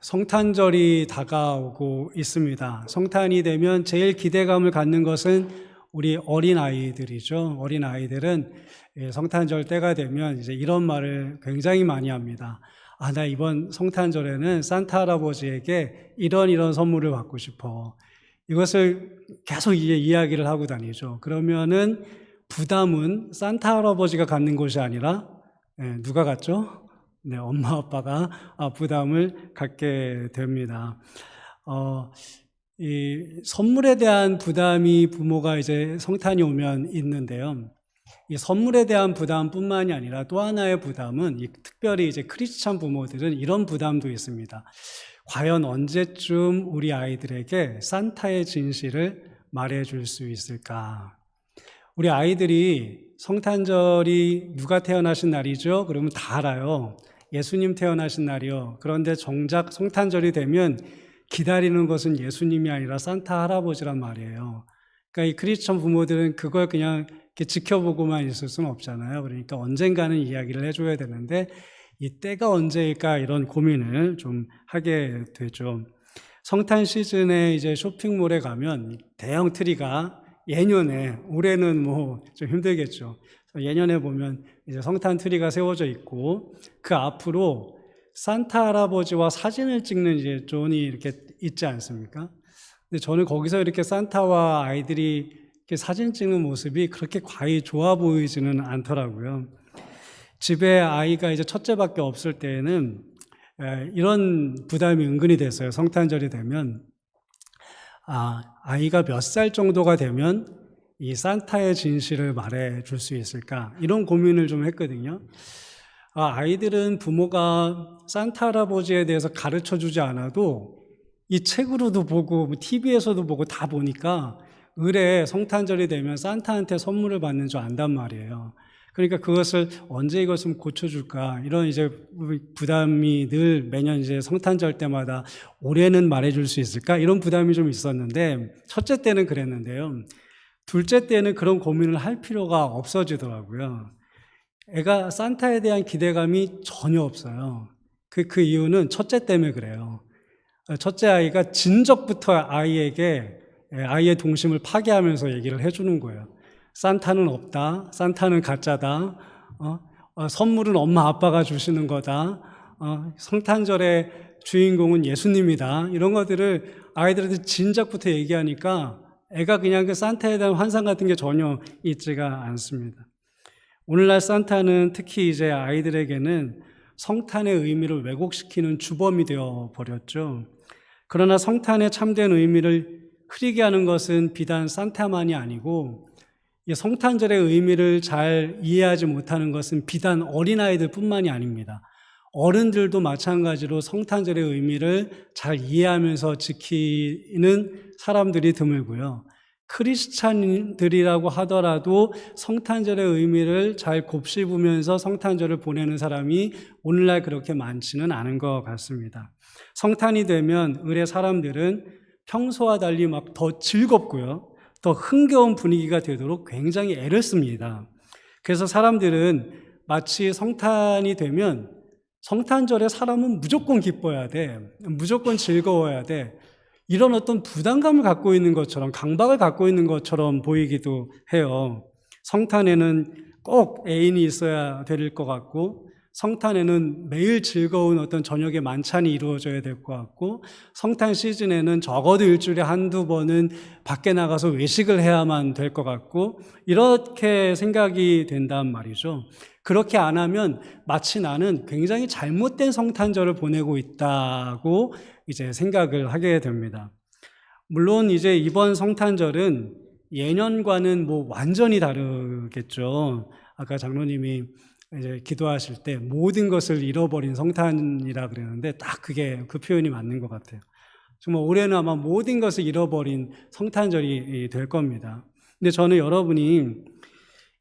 성탄절이 다가오고 있습니다. 성탄이 되면 제일 기대감을 갖는 것은 우리 어린아이들이죠. 어린아이들은 성탄절 때가 되면 이제 이런 말을 굉장히 많이 합니다. 나 이번 성탄절에는 산타 할아버지에게 이런 선물을 받고 싶어. 이것을 계속 이야기를 하고 다니죠. 그러면은 부담은 산타 할아버지가 갖는 것이 아니라 누가 갖죠? 엄마 아빠가 부담을 갖게 됩니다. 이 선물에 대한 부담이 부모가 이제 성탄이 오면 있는데요. 이 선물에 대한 부담뿐만이 아니라 또 하나의 부담은 특별히 이제 크리스찬 부모들은 이런 부담도 있습니다. 과연 언제쯤 우리 아이들에게 산타의 진실을 말해줄 수 있을까? 우리 아이들이 성탄절이 누가 태어나신 날이죠? 그러면 다 알아요. 예수님 태어나신 날이요. 그런데 정작 성탄절이 되면 기다리는 것은 예수님이 아니라 산타 할아버지란 말이에요. 그러니까 이 크리스천 부모들은 그걸 그냥 이렇게 지켜보고만 있을 수는 없잖아요. 그러니까 언젠가는 이야기를 해줘야 되는데 이 때가 언제일까 이런 고민을 좀 하게 되죠. 성탄 시즌에 이제 쇼핑몰에 가면 대형 트리가 예년에, 올해는 뭐 좀 힘들겠죠. 예년에 보면 이제 성탄 트리가 세워져 있고 그 앞으로 산타 할아버지와 사진을 찍는 이제 존이 이렇게 있지 않습니까? 근데 저는 거기서 이렇게 산타와 아이들이 이렇게 사진 찍는 모습이 그렇게 과히 좋아 보이지는 않더라고요. 집에 아이가 이제 첫째밖에 없을 때에는 이런 부담이 은근히 됐어요. 성탄절이 되면 아이가 몇 살 정도가 되면 이 산타의 진실을 말해 줄 수 있을까? 이런 고민을 좀 했거든요. 아이들은 부모가 산타 할아버지에 대해서 가르쳐 주지 않아도 이 책으로도 보고 TV에서도 보고 다 보니까 을에 성탄절이 되면 산타한테 선물을 받는 줄 안단 말이에요. 그러니까 그것을 언제 이것을 고쳐줄까 이런 이제 부담이 늘 매년 이제 성탄절 때마다 올해는 말해줄 수 있을까 이런 부담이 좀 있었는데 첫째 때는 그랬는데요. 둘째 때는 그런 고민을 할 필요가 없어지더라고요. 애가 산타에 대한 기대감이 전혀 없어요. 그 이유는 첫째 때문에 그래요. 첫째 아이가 진적부터 아이의 동심을 파괴하면서 얘기를 해주는 거예요. 산타는 없다. 산타는 가짜다. 선물은 엄마 아빠가 주시는 거다. 성탄절의 주인공은 예수님이다. 이런 것들을 아이들한테 진작부터 얘기하니까 애가 그냥 그 산타에 대한 환상 같은 게 전혀 있지가 않습니다. 오늘날 산타는 특히 이제 아이들에게는 성탄의 의미를 왜곡시키는 주범이 되어 버렸죠. 그러나 성탄의 참된 의미를 흐리게 하는 것은 비단 산타만이 아니고 성탄절의 의미를 잘 이해하지 못하는 것은 비단 어린아이들 뿐만이 아닙니다. 어른들도 마찬가지로 성탄절의 의미를 잘 이해하면서 지키는 사람들이 드물고요. 크리스찬들이라고 하더라도 성탄절의 의미를 잘 곱씹으면서 성탄절을 보내는 사람이 오늘날 그렇게 많지는 않은 것 같습니다. 성탄이 되면 을의 사람들은 평소와 달리 막 더 즐겁고요. 더 흥겨운 분위기가 되도록 굉장히 애를 씁니다. 그래서 사람들은 마치 성탄이 되면 성탄절에 사람은 무조건 기뻐야 돼. 무조건 즐거워야 돼. 이런 어떤 부담감을 갖고 있는 것처럼, 강박을 갖고 있는 것처럼 보이기도 해요. 성탄에는 꼭 애인이 있어야 될 것 같고, 성탄에는 매일 즐거운 어떤 저녁의 만찬이 이루어져야 될 것 같고, 성탄 시즌에는 적어도 일주일에 한두 번은 밖에 나가서 외식을 해야만 될 것 같고, 이렇게 생각이 된단 말이죠. 그렇게 안 하면 마치 나는 굉장히 잘못된 성탄절을 보내고 있다고 이제 생각을 하게 됩니다. 물론 이제 이번 성탄절은 예년과는 뭐 완전히 다르겠죠. 아까 장로님이 이제 기도하실 때 모든 것을 잃어버린 성탄이라 그랬는데 딱 그게 그 표현이 맞는 것 같아요. 정말 올해는 아마 모든 것을 잃어버린 성탄절이 될 겁니다. 근데 저는 여러분이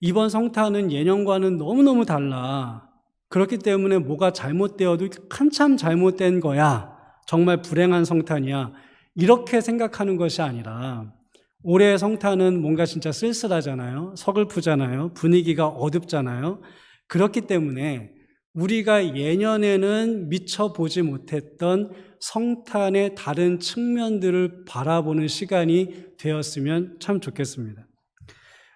이번 성탄은 예년과는 너무너무 달라. 그렇기 때문에 뭐가 잘못되어도 한참 잘못된 거야. 정말 불행한 성탄이야. 이렇게 생각하는 것이 아니라 올해의 성탄은 뭔가 진짜 쓸쓸하잖아요. 서글프잖아요. 분위기가 어둡잖아요. 그렇기 때문에 우리가 예년에는 미처 보지 못했던 성탄의 다른 측면들을 바라보는 시간이 되었으면 참 좋겠습니다.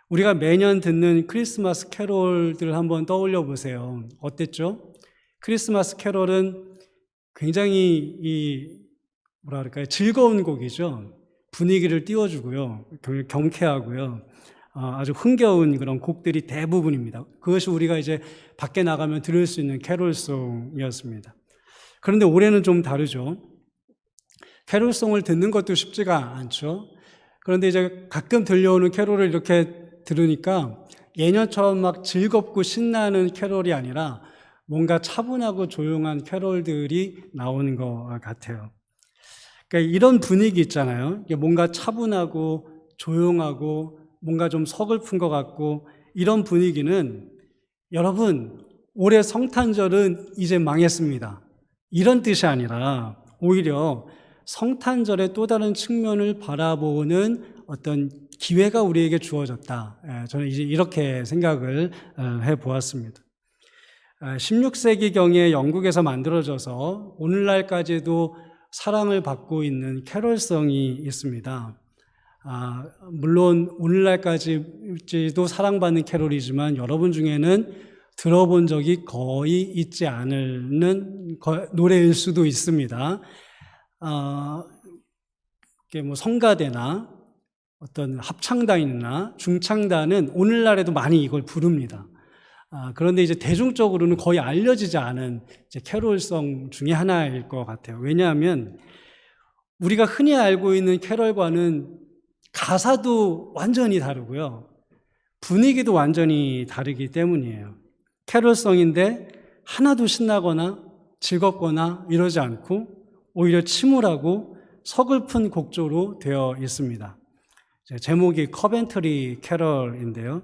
우리가 매년 듣는 크리스마스 캐롤들을 한번 떠올려 보세요. 어땠죠? 크리스마스 캐롤은 굉장히 즐거운 곡이죠. 분위기를 띄워주고요. 경쾌하고요. 아주 흥겨운 그런 곡들이 대부분입니다. 그것이 우리가 이제 밖에 나가면 들을 수 있는 캐롤송이었습니다. 그런데 올해는 좀 다르죠. 캐롤송을 듣는 것도 쉽지가 않죠. 그런데 이제 가끔 들려오는 캐롤을 이렇게 들으니까 예년처럼 막 즐겁고 신나는 캐롤이 아니라 뭔가 차분하고 조용한 캐롤들이 나오는 것 같아요. 그러니까 이런 분위기 있잖아요. 뭔가 차분하고 조용하고 뭔가 좀 서글픈 것 같고 이런 분위기는 여러분 올해 성탄절은 이제 망했습니다. 이런 뜻이 아니라 오히려 성탄절의 또 다른 측면을 바라보는 어떤 기회가 우리에게 주어졌다. 저는 이제 이렇게 생각을 해보았습니다. 16세기경에 영국에서 만들어져서 오늘날까지도 사랑을 받고 있는 캐롤성이 있습니다. 물론 오늘날까지도 사랑받는 캐롤이지만 여러분 중에는 들어본 적이 거의 있지 않는 노래일 수도 있습니다. 성가대나 어떤 합창단이나 중창단은 오늘날에도 많이 이걸 부릅니다. 그런데 이제 대중적으로는 거의 알려지지 않은 이제 캐롤성 중에 하나일 것 같아요. 왜냐하면 우리가 흔히 알고 있는 캐롤과는 가사도 완전히 다르고요. 분위기도 완전히 다르기 때문이에요. 캐롤성인데 하나도 신나거나 즐겁거나 이러지 않고 오히려 침울하고 서글픈 곡조로 되어 있습니다. 제목이 커벤트리 캐럴인데요.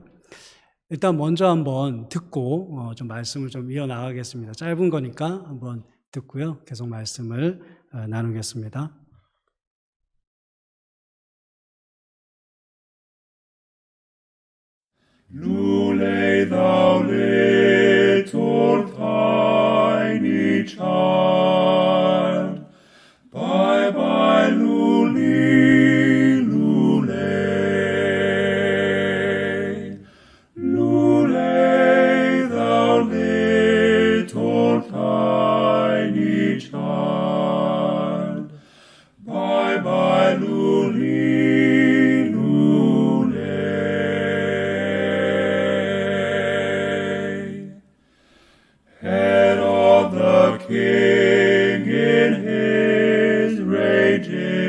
일단 먼저 한번 듣고 좀 말씀을 좀 이어나가겠습니다. 짧은 거니까 한번 듣고요. 계속 말씀을 나누겠습니다. Lully, thou little tiny child, bye bye, Lully, Lully, Lully, thou little tiny child, bye bye, Lully. King in his raging,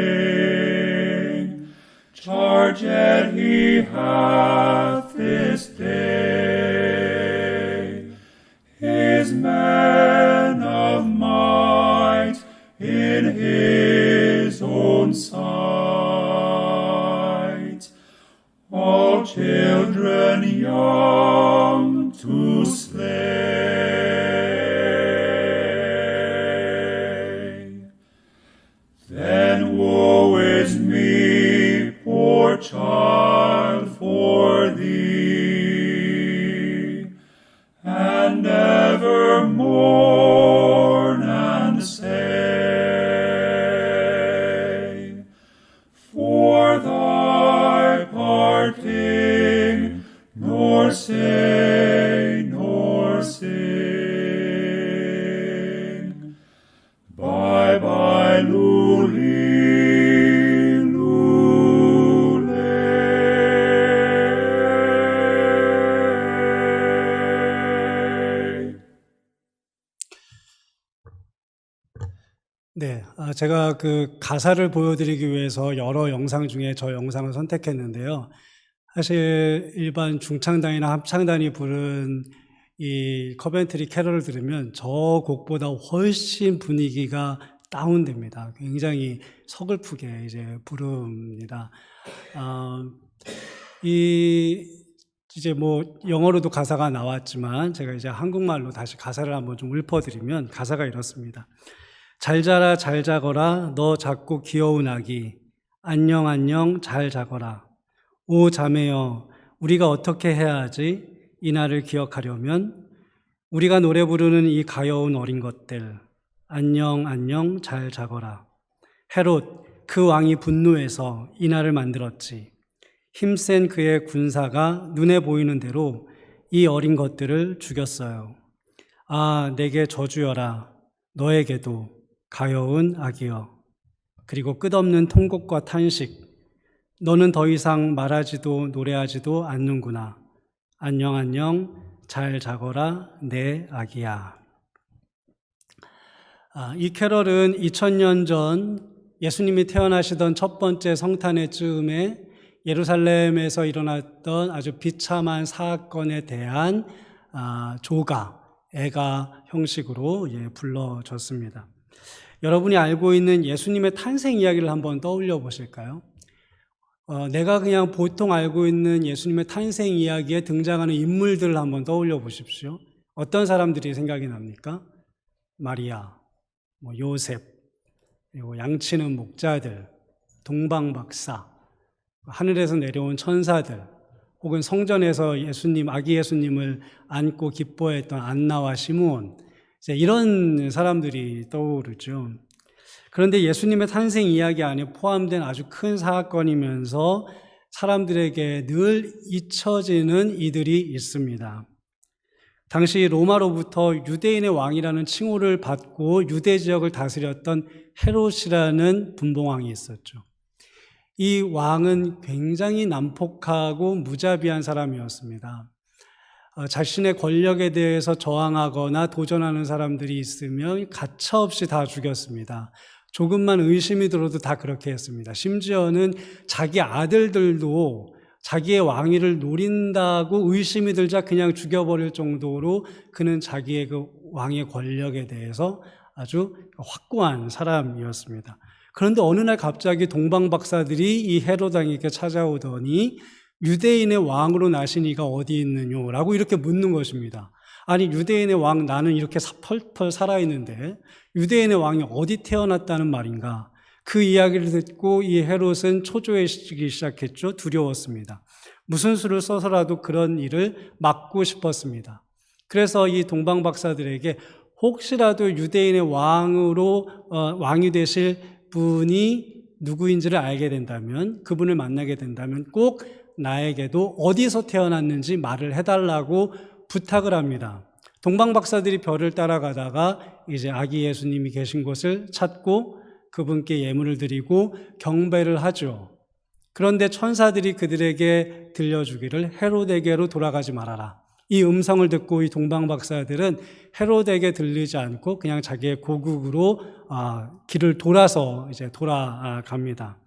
charged he hath this day, his man of might in his own sight, all children young to slay. Then woe is me, poor child, for thee, and ever mourn and say, for thy parting, nor say, nor sing. Bye bye, Lully, Lully. 네, 제가 그 가사를 보여드리기 위해서 여러 영상 중에 저 영상을 선택했는데요. 사실 일반 중창단이나 합창단이 부른 이 커벤트리 캐럴을 들으면 저 곡보다 훨씬 분위기가 다운됩니다. 굉장히 서글프게 이제 부릅니다. 이제 뭐 영어로도 가사가 나왔지만 제가 이제 한국말로 다시 가사를 한번 좀 읊어드리면 가사가 이렇습니다. 잘 자라 잘 자거라 너 작고 귀여운 아기 안녕 안녕 잘 자거라 오 자매여 우리가 어떻게 해야 하지 이 날을 기억하려면 우리가 노래 부르는 이 가여운 어린 것들, 안녕 안녕 잘 자거라. 헤롯 그 왕이 분노해서 이 날을 만들었지. 힘센 그의 군사가 눈에 보이는 대로 이 어린 것들을 죽였어요. 아, 내게 저주여라. 너에게도 가여운 아기여. 그리고 끝없는 통곡과 탄식. 너는 더 이상 말하지도 노래하지도 않는구나. 안녕 안녕 잘 자거라 내 아기야. 이 캐럴은 2000년 전 예수님이 태어나시던 첫 번째 성탄의 즈음에 예루살렘에서 일어났던 아주 비참한 사건에 대한 조가, 애가 형식으로 불러졌습니다. 여러분이 알고 있는 예수님의 탄생 이야기를 한번 떠올려 보실까요? 내가 그냥 보통 알고 있는 예수님의 탄생 이야기에 등장하는 인물들을 한번 떠올려 보십시오. 어떤 사람들이 생각이 납니까? 마리아, 요셉, 그리고 양치는 목자들, 동방박사, 하늘에서 내려온 천사들, 혹은 성전에서 아기 예수님을 안고 기뻐했던 안나와 시므온, 이런 사람들이 떠오르죠. 그런데 예수님의 탄생 이야기 안에 포함된 아주 큰 사건이면서 사람들에게 늘 잊혀지는 이들이 있습니다. 당시 로마로부터 유대인의 왕이라는 칭호를 받고 유대 지역을 다스렸던 헤롯이라는 분봉왕이 있었죠. 이 왕은 굉장히 난폭하고 무자비한 사람이었습니다. 자신의 권력에 대해서 저항하거나 도전하는 사람들이 있으면 가차없이 다 죽였습니다. 조금만 의심이 들어도 다 그렇게 했습니다. 심지어는 자기 아들들도 자기의 왕위를 노린다고 의심이 들자 그냥 죽여버릴 정도로 그는 자기의 그 왕의 권력에 대해서 아주 확고한 사람이었습니다. 그런데 어느 날 갑자기 동방박사들이 이 헤롯 왕에게 찾아오더니 유대인의 왕으로 나신 이가 어디 있느냐라고 이렇게 묻는 것입니다. 아니, 유대인의 왕, 나는 이렇게 펄펄 살아있는데 유대인의 왕이 어디 태어났다는 말인가? 그 이야기를 듣고 이 헤롯은 초조해지기 시작했죠. 두려웠습니다. 무슨 수를 써서라도 그런 일을 막고 싶었습니다. 그래서 이 동방박사들에게 혹시라도 유대인의 왕이 되실 분이 누구인지를 알게 된다면, 그분을 만나게 된다면 꼭 나에게도 어디서 태어났는지 말을 해달라고 부탁을 합니다. 동방박사들이 별을 따라가다가 이제 아기 예수님이 계신 곳을 찾고 그분께 예물을 드리고 경배를 하죠. 그런데 천사들이 그들에게 들려주기를 헤롯에게로 돌아가지 말아라. 이 음성을 듣고 이 동방박사들은 헤롯에게 들리지 않고 그냥 자기의 고국으로 길을 돌아서 이제 돌아갑니다.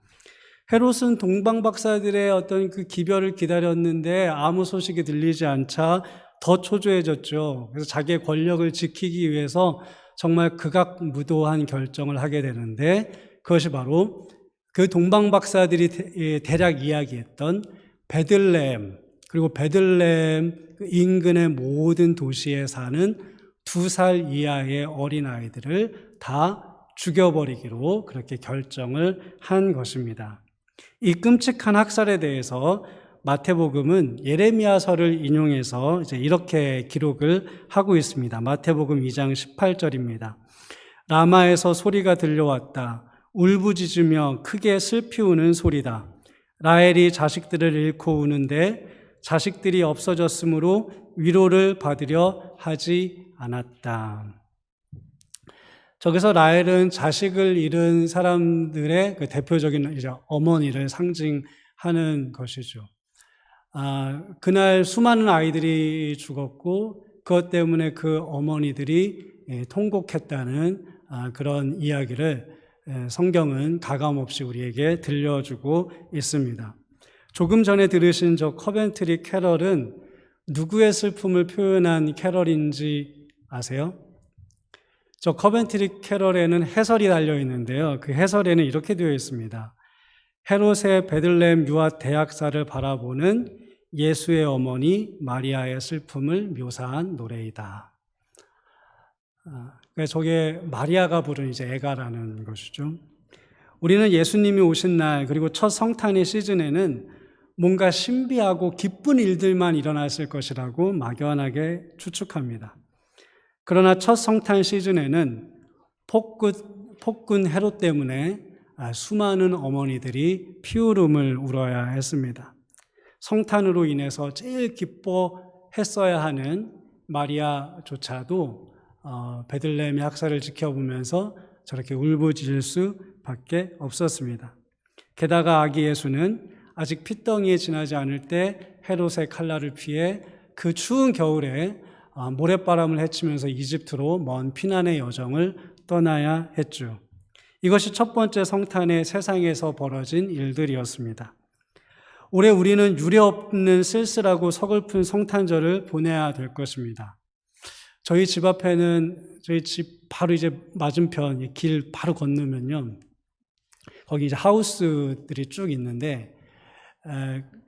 헤롯은 동방박사들의 어떤 그 기별을 기다렸는데 아무 소식이 들리지 않자 더 초조해졌죠. 그래서 자기의 권력을 지키기 위해서 정말 극악무도한 결정을 하게 되는데 그것이 바로 그 동방박사들이 대략 이야기했던 베들레헴, 그리고 베들레헴 인근의 모든 도시에 사는 2살 이하의 어린아이들을 다 죽여버리기로 그렇게 결정을 한 것입니다. 이 끔찍한 학살에 대해서 마태복음은 예레미야서를 인용해서 이제 이렇게 기록을 하고 있습니다. 마태복음 2장 18절입니다. 라마에서 소리가 들려왔다. 울부짖으며 크게 슬피 우는 소리다. 라헬이 자식들을 잃고 우는데 자식들이 없어졌으므로 위로를 받으려 하지 않았다. 저기서 라헬은 자식을 잃은 사람들의 그 대표적인 이제 어머니를 상징하는 것이죠. 그날 수많은 아이들이 죽었고 그것 때문에 그 어머니들이 통곡했다는 그런 이야기를 성경은 가감없이 우리에게 들려주고 있습니다. 조금 전에 들으신 저 커벤트리 캐럴은 누구의 슬픔을 표현한 캐럴인지 아세요? 저 커벤트리 캐럴에는 해설이 달려 있는데요. 그 해설에는 이렇게 되어 있습니다. 헤롯의 베들레헴 유아 대학살을 바라보는 예수의 어머니 마리아의 슬픔을 묘사한 노래이다. 저게 마리아가 부른 이제 애가라는 것이죠. 우리는 예수님이 오신 날 그리고 첫 성탄의 시즌에는 뭔가 신비하고 기쁜 일들만 일어났을 것이라고 막연하게 추측합니다. 그러나 첫 성탄 시즌에는 폭군 해로 때문에 수많은 어머니들이 피울음을 울어야 했습니다. 성탄으로 인해서 제일 기뻐했어야 하는 마리아조차도 베들레헴의 학살을 지켜보면서 저렇게 울부짖을 수밖에 없었습니다. 게다가 아기 예수는 아직 핏덩이에 지나지 않을 때 헤롯의 칼날을 피해 그 추운 겨울에 모래바람을 헤치면서 이집트로 먼 피난의 여정을 떠나야 했죠. 이것이 첫 번째 성탄의 세상에서 벌어진 일들이었습니다. 올해 우리는 유례없는 쓸쓸하고 서글픈 성탄절을 보내야 될 것입니다. 저희 집 앞에는 저희 집 바로 이제 맞은편 길 바로 건너면요, 거기 이제 하우스들이 쭉 있는데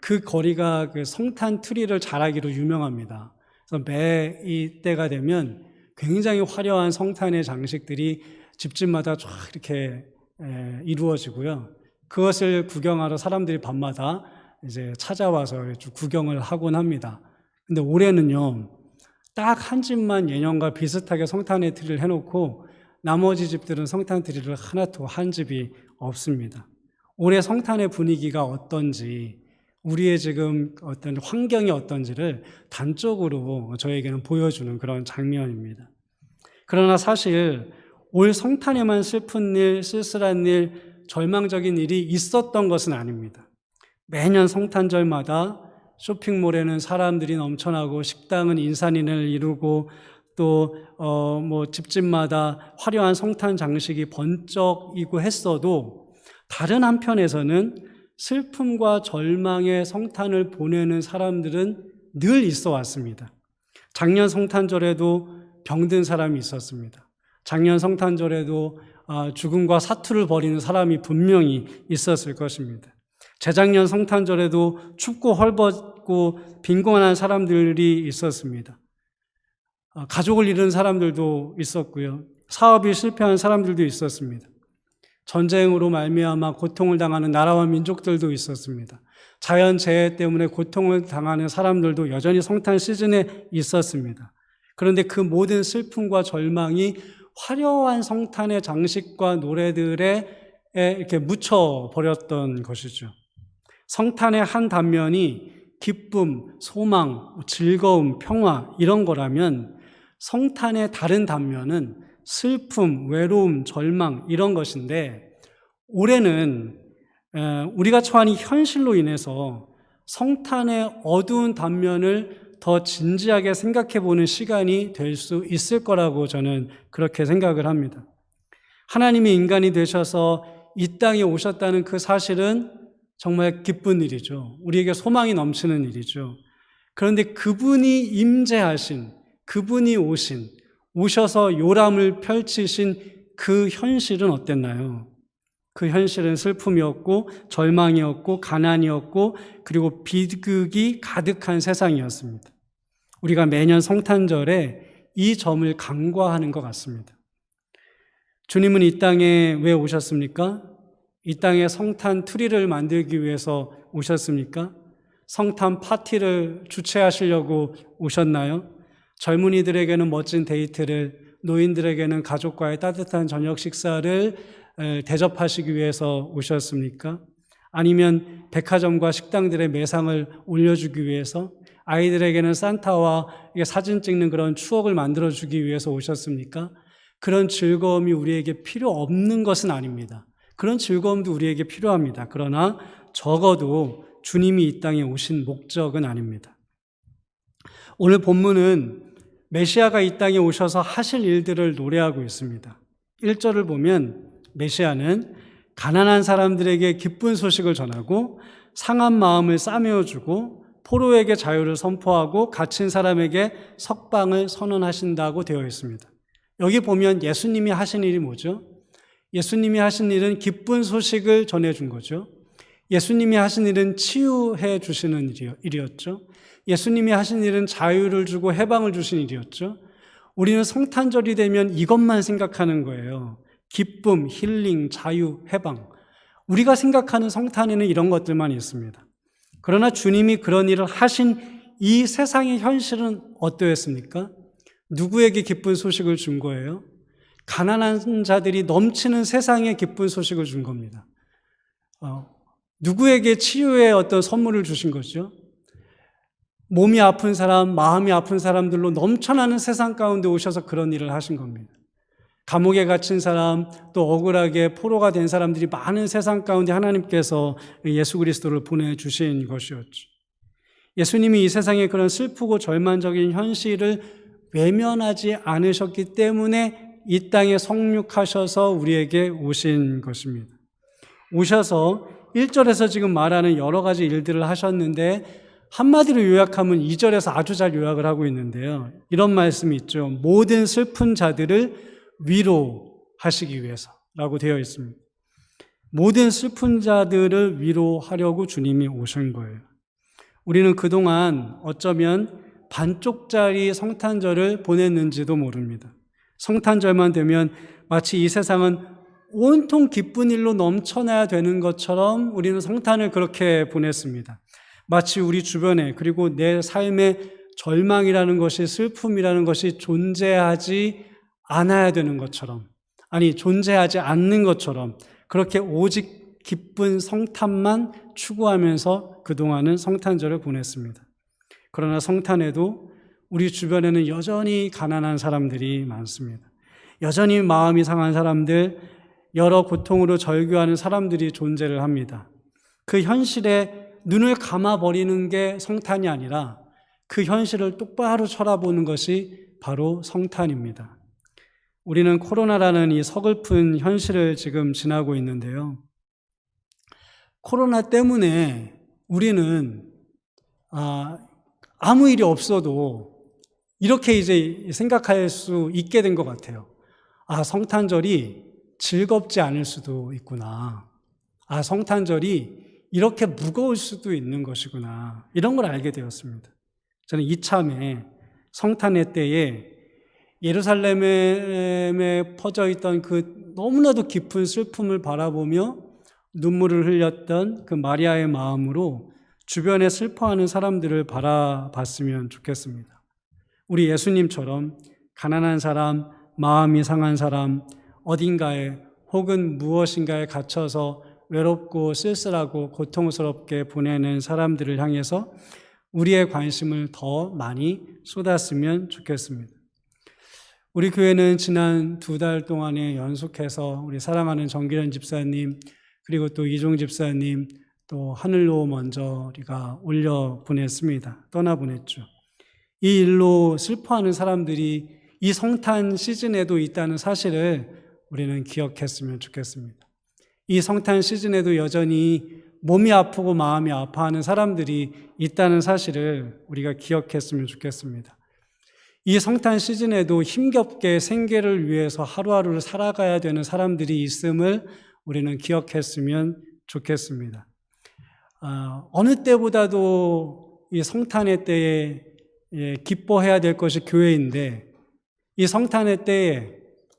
그 거리가 그 성탄 트리를 잘하기로 유명합니다. 그래서 매 이때가 되면 굉장히 화려한 성탄의 장식들이 집집마다 쫙 이렇게 이루어지고요. 그것을 구경하러 사람들이 밤마다 이제 찾아와서 구경을 하곤 합니다. 근데 올해는요, 딱 한 집만 예년과 비슷하게 성탄의 트리를 해놓고 나머지 집들은 성탄 트리를 하나도 한 집이 없습니다. 올해 성탄의 분위기가 어떤지, 우리의 지금 어떤 환경이 어떤지를 단적으로 저에게는 보여주는 그런 장면입니다. 그러나 사실 올 성탄에만 슬픈 일, 쓸쓸한 일, 절망적인 일이 있었던 것은 아닙니다. 매년 성탄절마다 쇼핑몰에는 사람들이 넘쳐나고 식당은 인산인해를 이루고 또 집집마다 화려한 성탄 장식이 번쩍이고 했어도 다른 한편에서는 슬픔과 절망의 성탄을 보내는 사람들은 늘 있어 왔습니다. 작년 성탄절에도 병든 사람이 있었습니다. 작년 성탄절에도 죽음과 사투를 벌이는 사람이 분명히 있었을 것입니다. 재작년 성탄절에도 춥고 헐벗고 빈곤한 사람들이 있었습니다. 가족을 잃은 사람들도 있었고요. 사업이 실패한 사람들도 있었습니다. 전쟁으로 말미암아 고통을 당하는 나라와 민족들도 있었습니다. 자연재해 때문에 고통을 당하는 사람들도 여전히 성탄 시즌에 있었습니다. 그런데 그 모든 슬픔과 절망이 화려한 성탄의 장식과 노래들에 이렇게 묻혀버렸던 것이죠. 성탄의 한 단면이 기쁨, 소망, 즐거움, 평화 이런 거라면 성탄의 다른 단면은 슬픔, 외로움, 절망 이런 것인데 올해는 우리가 처한 이 현실로 인해서 성탄의 어두운 단면을 더 진지하게 생각해 보는 시간이 될 수 있을 거라고 저는 그렇게 생각을 합니다. 하나님이 인간이 되셔서 이 땅에 오셨다는 그 사실은 정말 기쁜 일이죠. 우리에게 소망이 넘치는 일이죠. 그런데 그분이 임재하신, 그분이 오셔서 요람을 펼치신 그 현실은 어땠나요? 그 현실은 슬픔이었고 절망이었고 가난이었고 그리고 비극이 가득한 세상이었습니다. 우리가 매년 성탄절에 이 점을 간과하는 것 같습니다. 주님은 이 땅에 왜 오셨습니까? 이 땅에 성탄 트리를 만들기 위해서 오셨습니까? 성탄 파티를 주최하시려고 오셨나요? 젊은이들에게는 멋진 데이트를, 노인들에게는 가족과의 따뜻한 저녁 식사를 대접하시기 위해서 오셨습니까? 아니면 백화점과 식당들의 매상을 올려주기 위해서, 아이들에게는 산타와 사진 찍는 그런 추억을 만들어주기 위해서 오셨습니까? 그런 즐거움이 우리에게 필요 없는 것은 아닙니다. 그런 즐거움도 우리에게 필요합니다. 그러나 적어도 주님이 이 땅에 오신 목적은 아닙니다. 오늘 본문은 메시아가 이 땅에 오셔서 하실 일들을 노래하고 있습니다. 1절을 보면 메시아는 가난한 사람들에게 기쁜 소식을 전하고 상한 마음을 싸매어주고 포로에게 자유를 선포하고 갇힌 사람에게 석방을 선언하신다고 되어 있습니다. 여기 보면 예수님이 하신 일이 뭐죠? 예수님이 하신 일은 기쁜 소식을 전해준 거죠. 예수님이 하신 일은 치유해 주시는 일이었죠. 예수님이 하신 일은 자유를 주고 해방을 주신 일이었죠. 우리는 성탄절이 되면 이것만 생각하는 거예요. 기쁨, 힐링, 자유, 해방. 우리가 생각하는 성탄에는 이런 것들만 있습니다. 그러나 주님이 그런 일을 하신 이 세상의 현실은 어떠했습니까? 누구에게 기쁜 소식을 준 거예요? 가난한 자들이 넘치는 세상에 기쁜 소식을 준 겁니다. 누구에게 치유의 어떤 선물을 주신 거죠? 몸이 아픈 사람, 마음이 아픈 사람들로 넘쳐나는 세상 가운데 오셔서 그런 일을 하신 겁니다. 감옥에 갇힌 사람, 또 억울하게 포로가 된 사람들이 많은 세상 가운데 하나님께서 예수 그리스도를 보내주신 것이었죠. 예수님이 이 세상의 그런 슬프고 절망적인 현실을 외면하지 않으셨기 때문에 이 땅에 성육하셔서 우리에게 오신 것입니다. 오셔서 1절에서 지금 말하는 여러 가지 일들을 하셨는데 한마디로 요약하면 2절에서 아주 잘 요약을 하고 있는데요. 이런 말씀이 있죠. 모든 슬픈 자들을 위로하시기 위해서라고 되어 있습니다. 모든 슬픈 자들을 위로하려고 주님이 오신 거예요. 우리는 그동안 어쩌면 반쪽짜리 성탄절을 보냈는지도 모릅니다. 성탄절만 되면 마치 이 세상은 온통 기쁜 일로 넘쳐나야 되는 것처럼 우리는 성탄을 그렇게 보냈습니다. 마치 우리 주변에 그리고 내 삶의 절망이라는 것이 슬픔이라는 것이 존재하지 않아야 되는 것처럼, 아니 존재하지 않는 것처럼 그렇게 오직 기쁜 성탄만 추구하면서 그동안은 성탄절을 보냈습니다. 그러나 성탄에도 우리 주변에는 여전히 가난한 사람들이 많습니다. 여전히 마음이 상한 사람들, 여러 고통으로 절규하는 사람들이 존재를 합니다. 그 현실에 눈을 감아버리는 게 성탄이 아니라 그 현실을 똑바로 쳐다보는 것이 바로 성탄입니다. 우리는 코로나라는 이 서글픈 현실을 지금 지나고 있는데요. 코로나 때문에 우리는 아무 일이 없어도 이렇게 이제 생각할 수 있게 된 것 같아요. 성탄절이 즐겁지 않을 수도 있구나. 성탄절이 이렇게 무거울 수도 있는 것이구나. 이런 걸 알게 되었습니다. 저는 이참에 성탄의 때에 예루살렘에 퍼져 있던 그 너무나도 깊은 슬픔을 바라보며 눈물을 흘렸던 그 마리아의 마음으로 주변에 슬퍼하는 사람들을 바라봤으면 좋겠습니다. 우리 예수님처럼 가난한 사람, 마음이 상한 사람, 어딘가에 혹은 무엇인가에 갇혀서 외롭고 쓸쓸하고 고통스럽게 보내는 사람들을 향해서 우리의 관심을 더 많이 쏟았으면 좋겠습니다. 우리 교회는 지난 2달 동안에 연속해서 우리 사랑하는 정기련 집사님, 그리고 또 이종 집사님, 또 하늘로 먼저 우리가 올려 보냈습니다. 떠나 보냈죠. 이 일로 슬퍼하는 사람들이 이 성탄 시즌에도 있다는 사실을 우리는 기억했으면 좋겠습니다. 이 성탄 시즌에도 여전히 몸이 아프고 마음이 아파하는 사람들이 있다는 사실을 우리가 기억했으면 좋겠습니다. 이 성탄 시즌에도 힘겹게 생계를 위해서 하루하루를 살아가야 되는 사람들이 있음을 우리는 기억했으면 좋겠습니다. 어느 때보다도 이 성탄의 때에 기뻐해야 될 것이 교회인데 이 성탄의 때에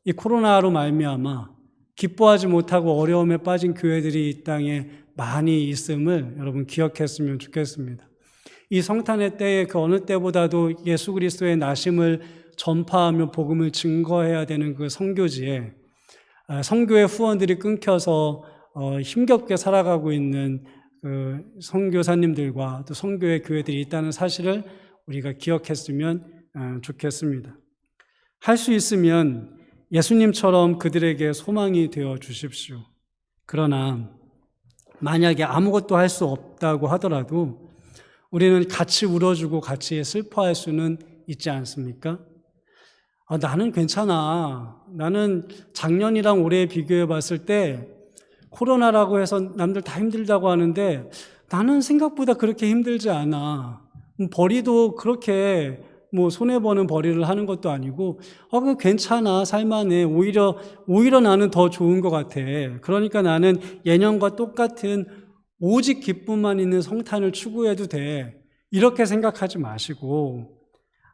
이 코로나로 말미암아 기뻐하지 못하고 어려움에 빠진 교회들이 이 땅에 많이 있음을 여러분 기억했으면 좋겠습니다. 이 성탄의 때에 그 어느 때보다도 예수 그리스도의 나심을 전파하며 복음을 증거해야 되는 그 선교지에 선교의 후원들이 끊겨서 힘겹게 살아가고 있는 그 선교사님들과 또 선교의 교회들이 있다는 사실을 우리가 기억했으면 좋겠습니다. 할 수 있으면 예수님처럼 그들에게 소망이 되어 주십시오. 그러나 만약에 아무것도 할 수 없다고 하더라도 우리는 같이 울어주고 같이 슬퍼할 수는 있지 않습니까? 나는 괜찮아. 나는 작년이랑 올해 비교해 봤을 때 코로나라고 해서 남들 다 힘들다고 하는데 나는 생각보다 그렇게 힘들지 않아. 벌이도 그렇게 손해보는 벌이를 하는 것도 아니고 그거 괜찮아. 살만해. 오히려 나는 더 좋은 것 같아. 그러니까 나는 예년과 똑같은 오직 기쁨만 있는 성탄을 추구해도 돼. 이렇게 생각하지 마시고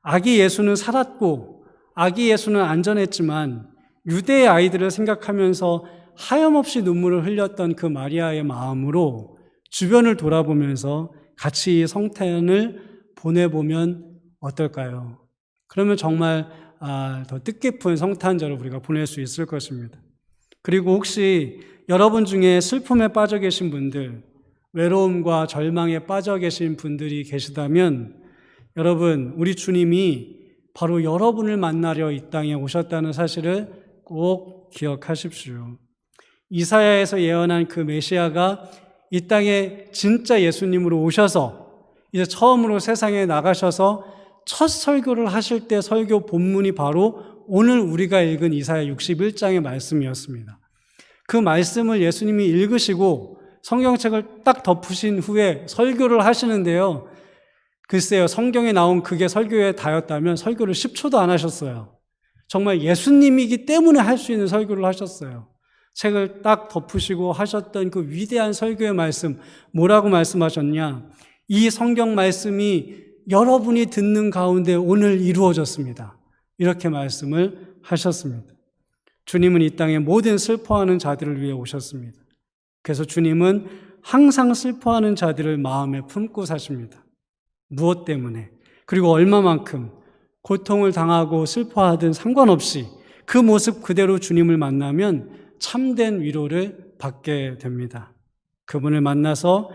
아기 예수는 살았고 아기 예수는 안전했지만 유대의 아이들을 생각하면서 하염없이 눈물을 흘렸던 그 마리아의 마음으로 주변을 돌아보면서 같이 성탄을 보내보면 어떨까요? 그러면 정말 더 뜻깊은 성탄절을 우리가 보낼 수 있을 것입니다. 그리고 혹시 여러분 중에 슬픔에 빠져 계신 분들, 외로움과 절망에 빠져 계신 분들이 계시다면 여러분, 우리 주님이 바로 여러분을 만나려 이 땅에 오셨다는 사실을 꼭 기억하십시오. 이사야에서 예언한 그 메시아가 이 땅에 진짜 예수님으로 오셔서 이제 처음으로 세상에 나가셔서 첫 설교를 하실 때 설교 본문이 바로 오늘 우리가 읽은 이사야 61장의 말씀이었습니다. 그 말씀을 예수님이 읽으시고 성경책을 딱 덮으신 후에 설교를 하시는데요. 글쎄요, 성경에 나온 그게 설교에 다였다면 설교를 10초도 안 하셨어요. 정말 예수님이기 때문에 할 수 있는 설교를 하셨어요. 책을 딱 덮으시고 하셨던 그 위대한 설교의 말씀, 뭐라고 말씀하셨냐? 이 성경 말씀이 여러분이 듣는 가운데 오늘 이루어졌습니다. 이렇게 말씀을 하셨습니다. 주님은 이 땅에 모든 슬퍼하는 자들을 위해 오셨습니다. 그래서 주님은 항상 슬퍼하는 자들을 마음에 품고 사십니다. 무엇 때문에, 그리고 얼마만큼 고통을 당하고 슬퍼하든 상관없이 그 모습 그대로 주님을 만나면 참된 위로를 받게 됩니다. 그분을 만나서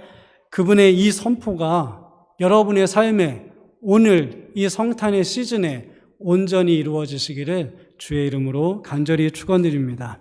그분의 이 선포가 여러분의 삶에 오늘 이 성탄의 시즌에 온전히 이루어지시기를 주의 이름으로 간절히 축원드립니다.